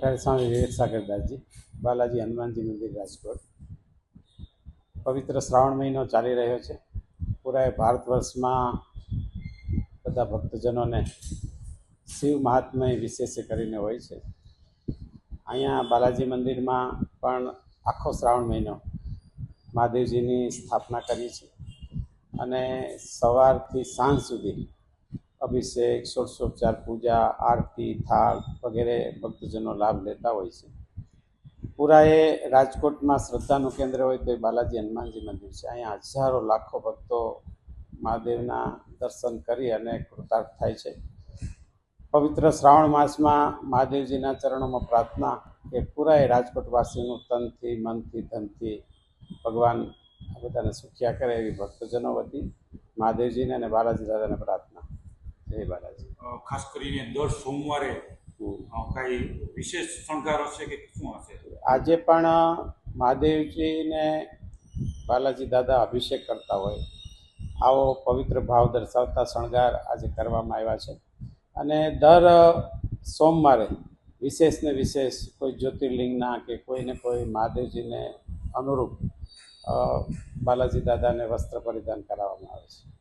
કોઠારી સ્વામી વિવેક સાગરદાસજી, બાલાજી હનુમાનજી મંદિર, રાજકોટ। પવિત્ર શ્રાવણ મહિનો ચાલી રહ્યો છે। પૂરા ભારત વર્ષમાં બધા ભક્તજનોને શિવ મહાત્મય વિશેષ કરીને હોય છે। અહીંયા બાલાજી મંદિરમાં પણ આખો શ્રાવણ મહિનો મહાદેવજીની સ્થાપના કરી છે અને સવારથી સાંજ સુધી અભિષેક, ષોડશોપચાર પૂજા, આરતી, થાળ વગેરે ભક્તજનો લાભ લેતા હોય છે। પૂરા એ રાજકોટમાં શ્રદ્ધાનું કેન્દ્ર હોય તો એ બાલાજી હનુમાનજી મંદિર છે। અહીંયા હજારો લાખો ભક્તો મહાદેવના દર્શન કરી અને કૃતાર્થ થાય છે। પવિત્ર શ્રાવણ માસમાં મહાદેવજીના ચરણોમાં પ્રાર્થના કે પૂરા એ રાજકોટવાસીનું તનથી, મનથી, ધનથી ભગવાન આ બધાને સુખ્યા કરે એવી ભક્તજનો વતી મહાદેવજીને અને બાલાજી દાદાને પ્રાર્થના। જય બાલાજી। ખાસ કરીને દર સોમવારે કઈ વિશેષ શણગાર હશે કે શું હશે? આજે પણ મહાદેવજીને બાલાજી દાદા અભિષેક કરતા હોય આવો પવિત્ર ભાવ દર્શાવતા શણગાર આજે કરવામાં આવ્યા છે અને દર સોમવારે વિશેષ ને વિશેષ કોઈ જ્યોતિર્લિંગના કે કોઈને કોઈ મહાદેવજીને અનુરૂપ બાલાજી દાદાને વસ્ત્ર પરિધાન કરાવવામાં આવે છે।